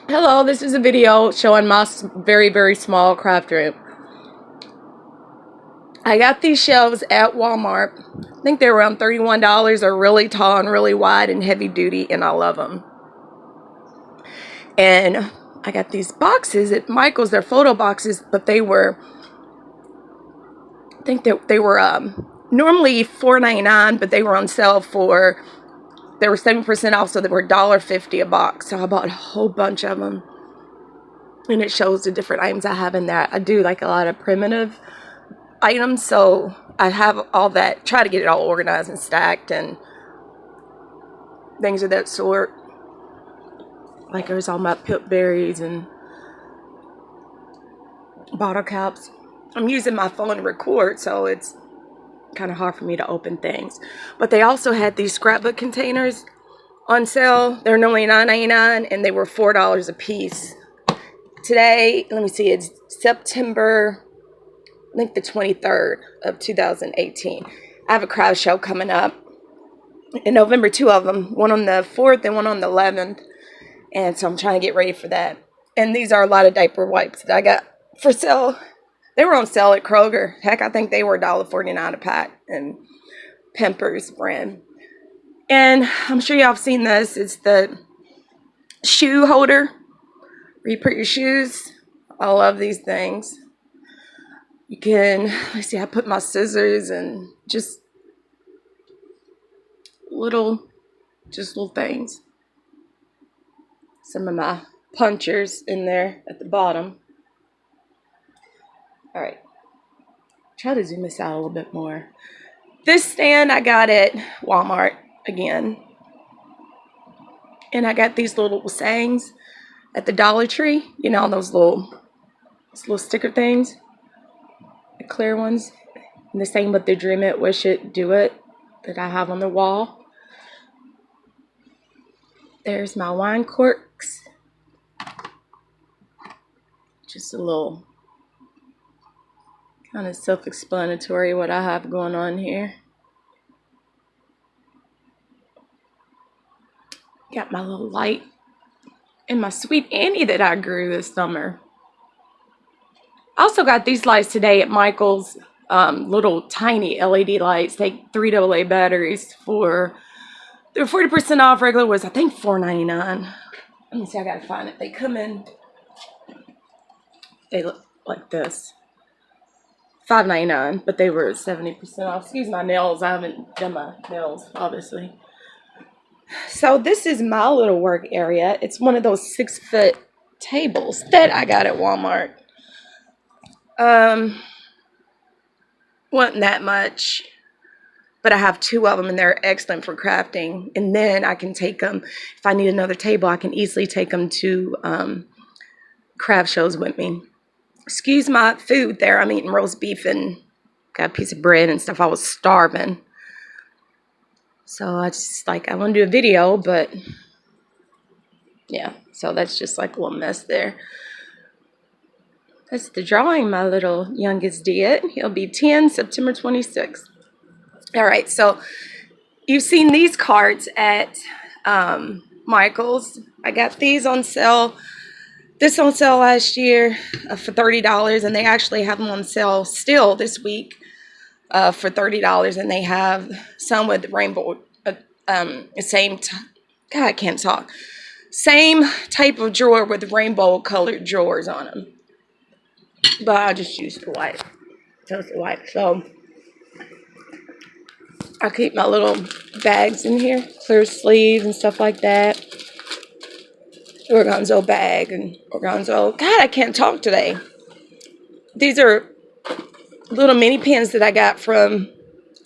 Hello, this is a video showing my very small craft room. I got these shelves at Walmart. I think they're around $31. They're really tall and really wide and heavy duty, and I love them. And I got these boxes at Michael's. They're photo boxes, but they were, I think they were normally $4.99, but they were on sale for, they were 7% off, so they were $1.50 a box. So I bought a whole bunch of them. And it shows the different items I have in there. I do like a lot of primitive items, so I have all that, try to get it all organized and stacked and things of that sort. Like there's all my pip berries and bottle caps. I'm using my phone to record, so it's kind of hard for me to open things. But they also had these scrapbook containers on sale. They're normally $9.99 and they were $4 a piece. Today, let me see, it's September, I think the 23rd of 2018. I have a craft show coming up in November, 2 of them, one on the 4th and one on the 11th. And so I'm trying to get ready for that. And these are a lot of diaper wipes that I got for sale. They were on sale at Kroger. Heck, I think they were $1.49 a pack, and Pampers brand. And I'm sure y'all have seen this. It's the shoe holder where you put your shoes. I love these things. You can, let's see, I put my scissors and just little things. Some of my punchers in there at the bottom. All right, try to zoom this out a little bit more. This stand I got at Walmart again. And I got these little sayings at the Dollar Tree. You know, those little sticker things. The clear ones. And the same with the dream it, wish it, do it that I have on the wall. There's my wine corks. Just a little kind of self-explanatory what I have going on here. Got my little light and my sweet Annie that I grew this summer. I also got these lights today at Michael's, little tiny LED lights. Take 3 AA batteries for, they're 40% off. Regular was I think $4.99. Let me see, I gotta find it. They come in, they look like this. $5.99, but they were 70% off. Excuse my nails, I haven't done my nails, obviously. So this is my little work area. It's one of those 6-foot tables that I got at Walmart. Wasn't that much, but I have 2 of them and they're excellent for crafting. And then I can take them, if I need another table, I can easily take them to craft shows with me. Excuse my food there. I'm eating roast beef and got a piece of bread and stuff. I was starving. So I just I want to do a video, but yeah, so that's just like a little mess there. That's the drawing my little youngest did. He'll be 10 September 26th. All right, so you've seen these cards at Michael's. I got these on sale. This on sale last year for $30, and they actually have them on sale still this week for $30, and they have some with rainbow, God, I can't talk. Same type of drawer with rainbow colored drawers on them. But I'll just use the white. Just the white. So I keep my little bags in here, clear sleeves and stuff like that. Organzo bag and organzo. God, I can't talk today. These are little mini pins that I got from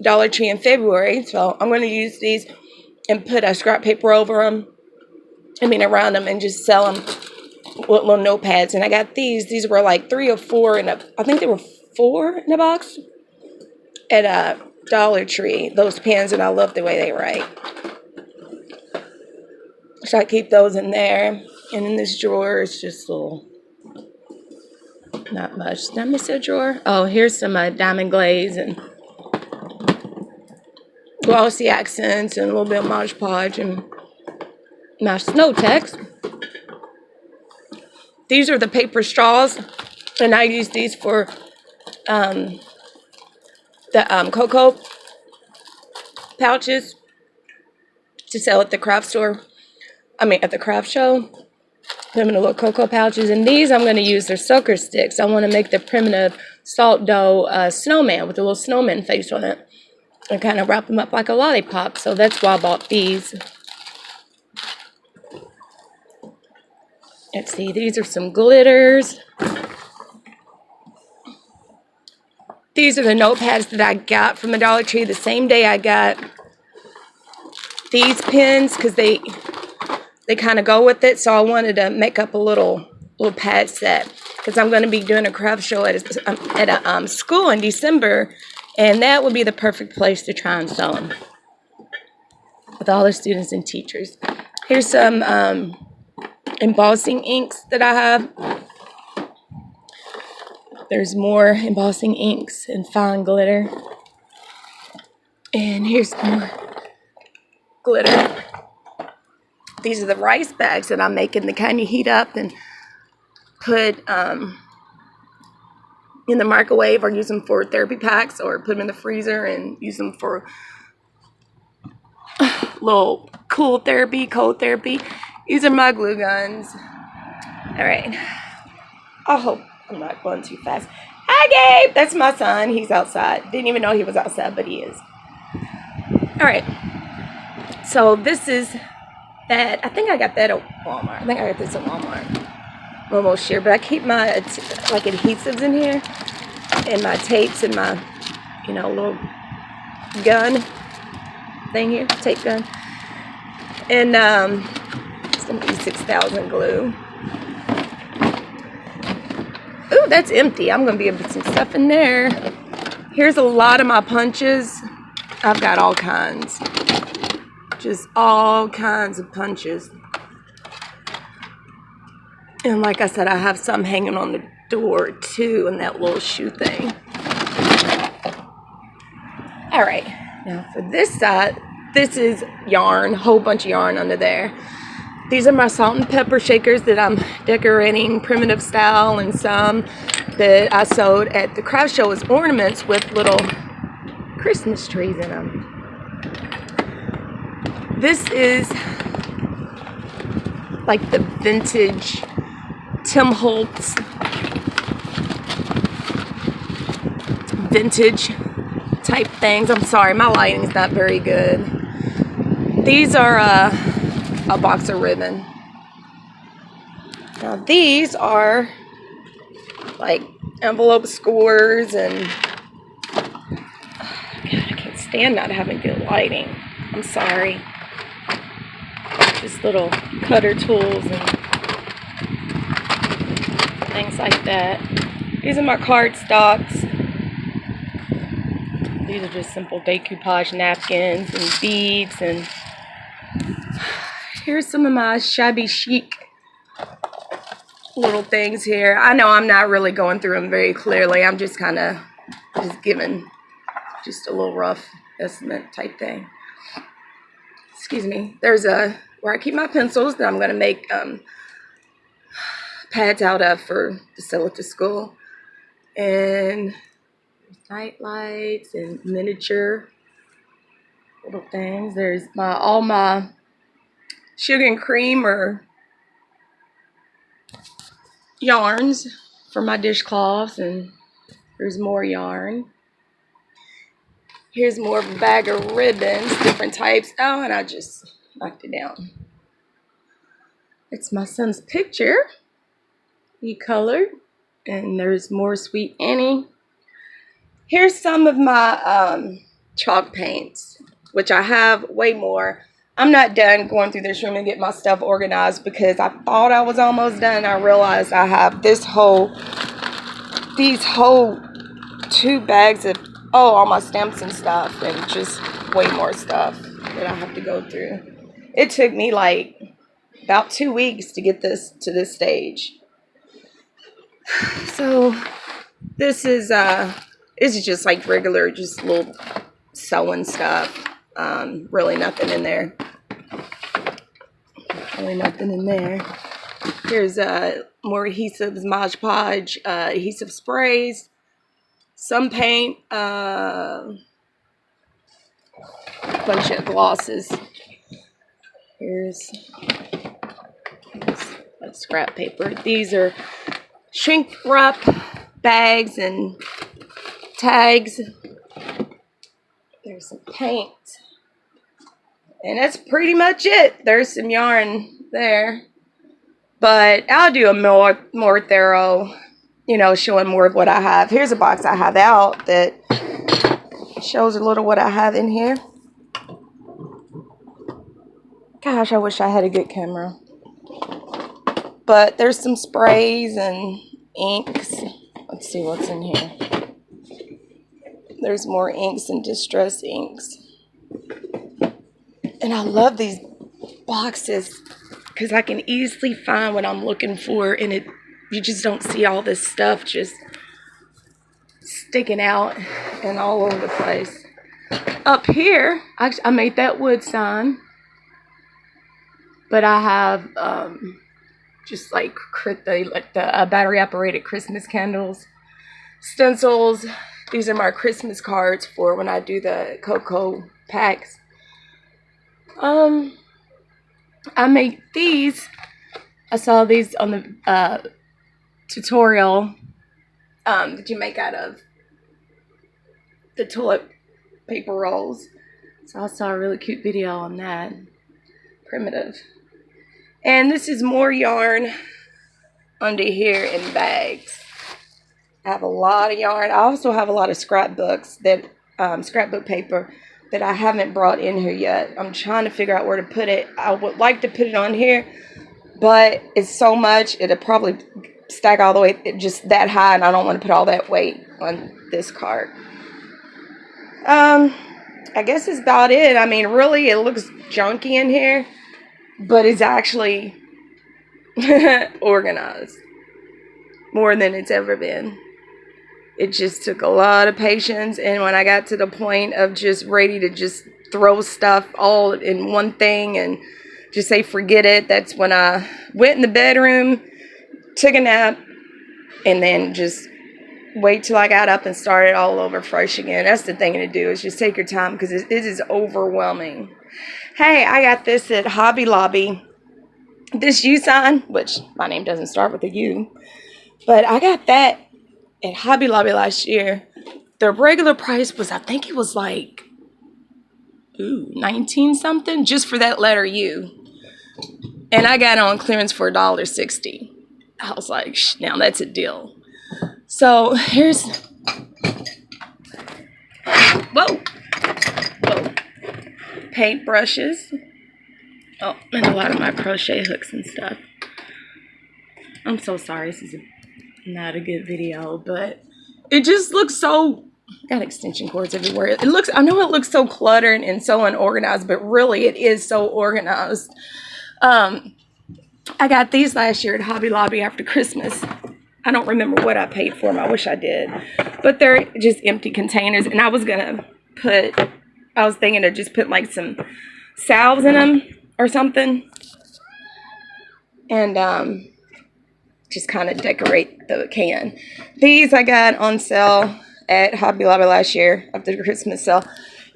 Dollar Tree in February. So I'm going to use these and put a scrap paper over them. Around them, and just sell them with little notepads. And I got these. These were like 3 or 4 I think they were 4 in a box at Dollar Tree. Those pens, and I love the way they write. So I keep those in there. And in this drawer, it's just little, not much. Did I miss a drawer? Oh, here's some diamond glaze and glossy accents and a little bit of Mod Podge and my snow text. These are the paper straws, and I use these for the cocoa pouches to sell at the craft store. At the craft show. Put them in the little cocoa pouches. And these I'm going to use their sucker sticks. I want to make the primitive salt dough snowman with a little snowman face on it. And kind of wrap them up like a lollipop. So that's why I bought these. Let's see. These are some glitters. These are the notepads that I got from the Dollar Tree the same day I got these pens because they kind of go with it. So I wanted to make up a little pad set because I'm going to be doing a craft show at a school in December, and that would be the perfect place to try and sell them with all the students and teachers. Here's some embossing inks that I have. There's more embossing inks and fine glitter. And here's more glitter. These are the rice bags that I'm making, the kind you heat up and put in the microwave, or use them for therapy packs, or put them in the freezer and use them for little cold therapy. These are my glue guns. All right. I hope I'm not going too fast. Hi, Gabe. That's my son. He's outside. Didn't even know he was outside, but he is. All right. So this is that. I think I got that at Walmart. I think I got this at Walmart. I'm almost sure. But I keep my like adhesives in here, and my tapes, and my little gun thing here, tape gun, and some E6000 glue. Ooh, that's empty. I'm gonna be able to put some stuff in there. Here's a lot of my punches. I've got all kinds. Just all kinds of punches. And like I said, I have some hanging on the door too, and that little shoe thing. All right, now for this side, this is yarn, whole bunch of yarn under there. These are my salt and pepper shakers that I'm decorating primitive style, and some that I sewed at the craft show as ornaments with little Christmas trees in them. This is like the vintage Tim Holtz vintage type things. I'm sorry, my lighting is not very good. These are a box of ribbon. Now these are like envelope scores, and God, I can't stand not having good lighting. I'm sorry. Just little cutter tools and things like that. These are my card stocks. These are just simple decoupage napkins and beads. And here's some of my shabby chic little things here. I know I'm not really going through them very clearly. I'm just kind of giving just a little rough estimate type thing. Excuse me. There's where I keep my pencils that I'm going to make pads out of to sell at the school. And night lights and miniature little things. There's all my sugar and cream or yarns for my dishcloths, and there's more yarn. Here's more of a bag of ribbons, different types. Oh, and I just knocked it down. It's my son's picture. He colored. And there's more Sweet Annie. Here's some of my chalk paints, which I have way more. I'm not done going through this room and get my stuff organized because I thought I was almost done. I realized I have these whole 2 bags of all my stamps and stuff, and just way more stuff that I have to go through. It took me like about 2 weeks to get this to this stage. So this is just like regular, just little sewing stuff. Really nothing in there. Really nothing in there. Here's more adhesives, Mod Podge, adhesive sprays, some paint, a bunch of glosses. Here's scrap paper. These are shrink wrap bags and tags. There's some paint. And that's pretty much it. There's some yarn there. But I'll do a more thorough, you know, showing more of what I have. Here's a box I have out that shows a little what I have in here. Gosh, I wish I had a good camera. But there's some sprays and inks. Let's see what's in here. There's more inks and distress inks. And I love these boxes because I can easily find what I'm looking for, and you just don't see all this stuff just sticking out and all over the place. Up here, I made that wood sign, but I have just like the battery operated Christmas candles, stencils. These are my Christmas cards for when I do the cocoa packs. I make these. I saw these on the tutorial that you make out of the toilet paper rolls. So I saw a really cute video on that. Primitive. And this is more yarn under here in bags. I have a lot of yarn. I also have a lot of scrapbooks scrapbook paper that I haven't brought in here yet. I'm trying to figure out where to put it. I would like to put it on here, but it's so much, it'll probably stack all the way just that high, and I don't want to put all that weight on this cart. I guess that's about it. I mean, really, it looks junky in here, but it's actually organized more than it's ever been. It just took a lot of patience, and when I got to the point of just ready to just throw stuff all in one thing and just say forget it, that's when I went in the bedroom, took a nap, and then just wait till I got up and started all over fresh again. That's the thing to do, is just take your time, because it is overwhelming. Hey, I got this at Hobby Lobby. This U sign, which my name doesn't start with a U, but I got that at Hobby Lobby last year. The regular price was, I think it was like, 19 something just for that letter U. And I got it on clearance for $1.60. I was like, now that's a deal. So here's, whoa, paint brushes. Oh, and a lot of my crochet hooks and stuff. I'm so sorry, this is not a good video, but it just looks so, got extension cords everywhere. I know it looks so cluttered and so unorganized, but really it is so organized. I got these last year at Hobby Lobby after Christmas. I don't remember what I paid for them. I wish I did, but they're just empty containers, and I was thinking to just put like some salves in them or something, and just kind of decorate the can. These I got on sale at Hobby Lobby last year after the Christmas sale,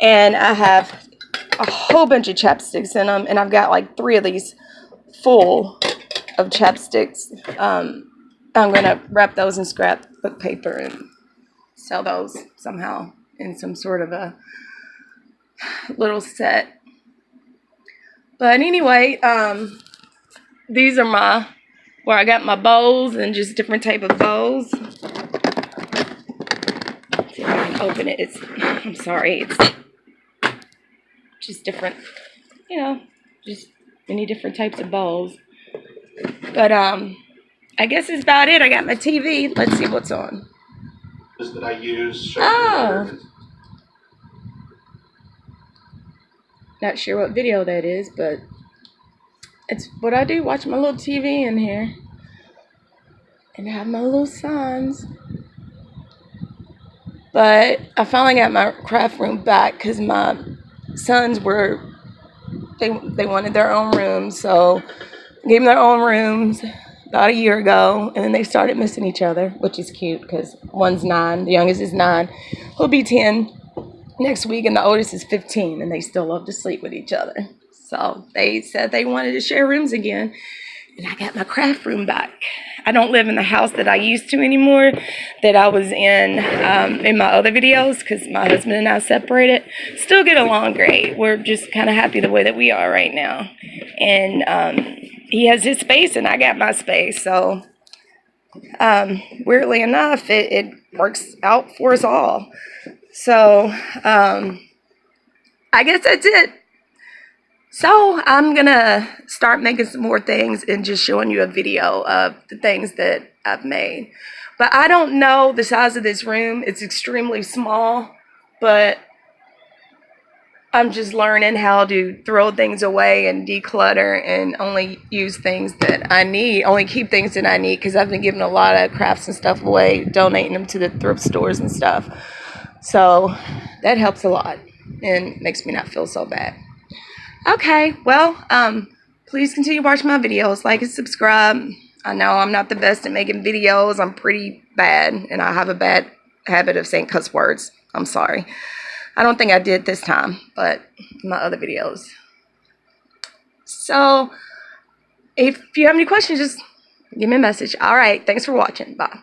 and I have a whole bunch of chapsticks in them, and I've got like 3 of these full of chapsticks. I'm gonna wrap those in scrapbook paper and sell those somehow in some sort of a little set. But anyway, these are where I got my bows, and just different type of bows. Let's see if I can open it. I'm sorry, it's just different, just many different types of bows. But I guess that's about it. I got my TV. Let's see what's on. That I use. Oh. Not sure what video that is, but it's what I do. Watch my little TV in here. And have my little signs. But I finally got my craft room back because my sons they wanted their own rooms. So I gave them their own rooms. about a year ago, and then they started missing each other, which is cute because one's 9, the youngest is 9, he'll be 10 next week, and the oldest is 15, and they still love to sleep with each other. So they said they wanted to share rooms again, and I got my craft room back. I don't live in the house that I used to anymore, that I was in my other videos, because my husband and I separated. Still get along great. We're just kind of happy the way that we are right now. And he has his space, and I got my space. So weirdly enough, it works out for us all. So I guess that's it. So I'm going to start making some more things and just showing you a video of the things that I've made. But I don't know the size of this room. It's extremely small, but I'm just learning how to throw things away and declutter and only use things that I need, only keep things that I need, because I've been giving a lot of crafts and stuff away, donating them to the thrift stores and stuff. So that helps a lot and makes me not feel so bad. Okay, well, please continue watching my videos, like and subscribe. I know I'm not the best at making videos. I'm pretty bad, and I have a bad habit of saying cuss words. I'm sorry. I don't think I did this time, but my other videos. So, if you have any questions, just give me a message. All right, thanks for watching. Bye.